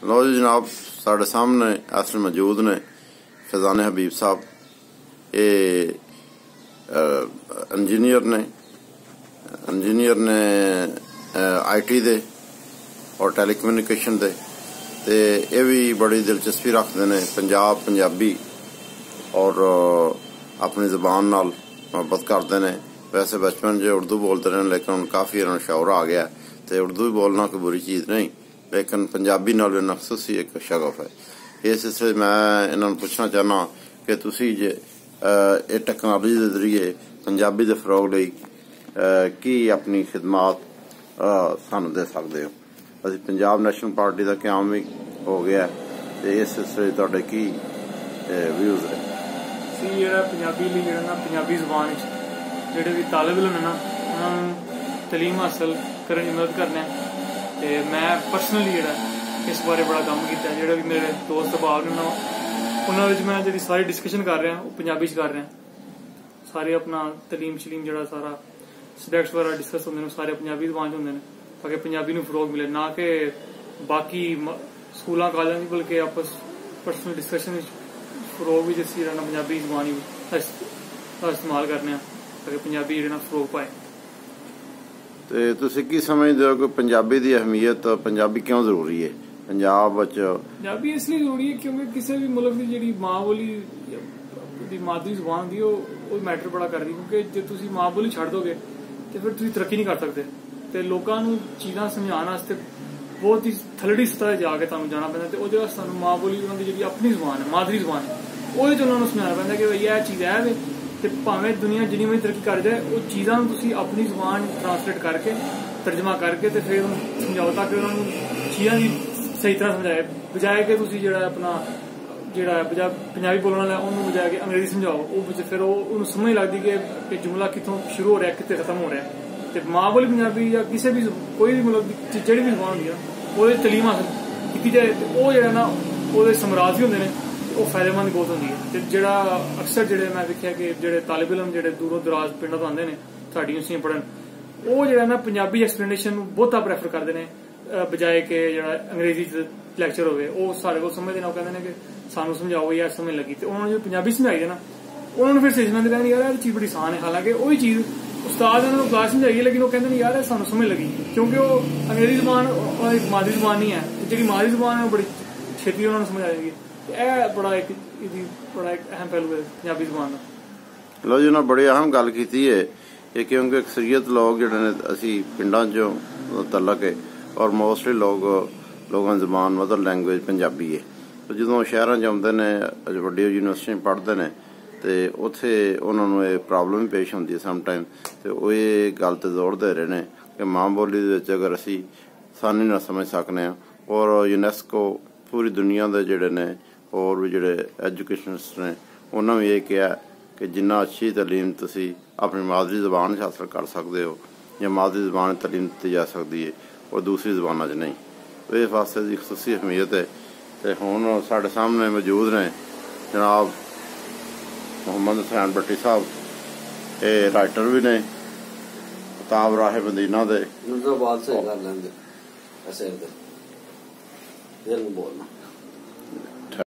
लो जी जनाब, साढ़े सामने असल मौजूद ने फैजान हबीब साहब। ये इंजीनियर ने IT दे और टैलीकम्यूनिकेशन दे ते ये भी बड़ी दिलचस्पी रखते हैं पंजाबी और अपनी ज़बान नाल मोहब्बत करते हैं। वैसे बचपन जो उर्दू बोलते रहे लेकिन काफ़ी इन्होंने शौर आ गया तो उर्दू भी बोलना कोई बुरी चीज़ नहीं, लेकिन पंजाबी नाल नक्सस ही एक शगफ है। इस सिलसिले मैं इन्होंने पूछना चाहना कि तुसी जे ये टैक्नोलॉजी के जरिए पंजाबी के फरोग लई की अपनी खिदमात सानू दे सकते हो। असी पंजाब नैशनल पार्टी का क्याम भी हो गया तो इस सिलसिले तुहाडे की व्यूज़ है? पंजाबी पंजाबी ज़बान जेह्ड़े भी तालिब इल्म ना उन्होंने तलीम हासिल करने की मदद करने ते मैं पर्सनली जेह्ड़ा इस बारे बड़ा कम्म कीता। जेह्ड़े भी मेरे दोस्त अहबाब ने उन्होंने मैं जी सारी डिस्कशन कर रहा वो पंजाबी कर रहे हैं। सारे अपना तलीम शलीम जो सारा सबजैक्ट्स वगैरह डिस्कस होंगे सारे पंजाबी ज़बान होंगे ताकि पंजाबी नूं फरोग मिले, ना कि बाकी स्कूलों कॉलेज की बल्कि आपस पर्सनल डिस्कशन फरोग भी जिस पंजाबी ज़बान का इस्तेमाल करने ताकि पंजाबी जो फरोग पाए। तो तुसीं की समझते हो कि पंजाबी की अहमियत पंजाबी क्यों जरूरी है पंजाब विच? पंजाबी इसलिए जरूरी है क्योंकि किसी भी मुल्क की जी माँ बोली मादरी ज़बान होंदी वो मैटर बड़ा करदी, क्योंकि जो तुसीं माँ बोली छड्ड दोगे तो फिर तुसीं तरक्की नहीं कर सकते। तो लोगों को चीज़ां समझाने वास्ते बहुत ही थल्लड़ी सतह जाके तुहानूं जाना पैंदा ते ओहदे वास्ते तुहानूं माँ बोली उन्होंने जी अपनी ज़बान है मादरी ज़बान है ओहदे च उन्होंने समझाना पैंदा कि भई यह चीज़ है वे ते भावें दुनिया जिन्नी मर्जी तरक्की कर जाए वो चीज़ां तुसीं अपनी ज़बान ट्रांसलेट करके तर्जमा करके ते फिर समझाओ ताकि उन्होंने चीज़ां की सही तरह समझाए, बजाए कि तुसीं जेह्ड़ा अपना जेह्ड़ा बजाय पंजाबी बोलने वाला उन्होंने बजाय कि अंग्रेजी समझाओ वो फिर उन्होंने समझ लगती कि जुमला कितों शुरू हो रहा है कितने खत्म हो रहा है। तो माँ बोली पंजाबी या किसी भी कोई भी मतलब जेह्ड़ी भी ज़बान होंदी है वो तलीम हासिल की जाए तो वो जेह्ड़ा ना वो समराज भी होंगे ने वो फायदेमंद बहुत होंगी है। तो जेह्ड़ा अक्सर जेह्ड़े मैं दिक्खेआ कि जेह्ड़े तालिब इल्म जेह्ड़े दूरों दराज पिंडों तो आंदे ने साडी यूनिवर्सिटियां पढ़न वो जेह्ड़ा ना पंजाबी एक्सप्लेनेशन बहुता प्रेफर करते हैं बजाए कि जेह्ड़ा अंग्रेजी लैक्चर होवे वो साढ़े को समझते हैं। वो कहते हैं कि सानू समझाओ यार समझ लगी तो उन्होंने जो पंजाबी समझाई है ना उन्होंने फिर सही समझते कहते यार चीज़ बड़ी आसान है। हालांकि वही चीज़ उस्ताद ने उन्होंने क्लास समझाई है लेकिन वो कहते हैं यार सानू समझ लगी क्योंकि वो अंग्रेजी ज़बान और एक मादरी ज़बान नहीं है। जी मादरी ज़बान है वो बड़ी छेती उन्होंने समझ आएगी। यह बड़ा एक अहम पहलू है पंजाबी ज़बान का। लो जी उन्होंने बड़ी अहम गल की है क्योंकि अक्सरीयत लोग जिहड़े ने असी पिंडां चों तलक है और मोस्टली लोगों की ज़बान मदर लैंगुएज पंजाबी है। तो जो शहरों आते हैं वड्डी यूनिवर्सिटी पढ़ते हैं तो उत्थे उन्होंने ये प्रॉब्लम भी पेश होंदी है समटाइम। तो ये गल तो जोड़ते रहे हैं कि माँ बोली अगर असी आसानी ना समझ सकने और यूनैस्को पूरी दुनिया के जोड़े ने और भी जोड़े एजुकेशनिस्ट ने उन्होंने भी ये कहा कि जिन्ना अच्छी तलीम तुसी अपनी मादरी ज़बान हासिल कर सकते हो या मादरी ज़बान तलीम दी जा सकती है और दूसरी ज़बानों च नहीं। तो इस वास्ते की खसूसी अहमियत है। तो हुण साढ़े सामने मौजूद ने जनाब मोहम्मद हुसैन भट्टी साहब, ये राइटर भी ने किताब राहे मदीना दे। बोलना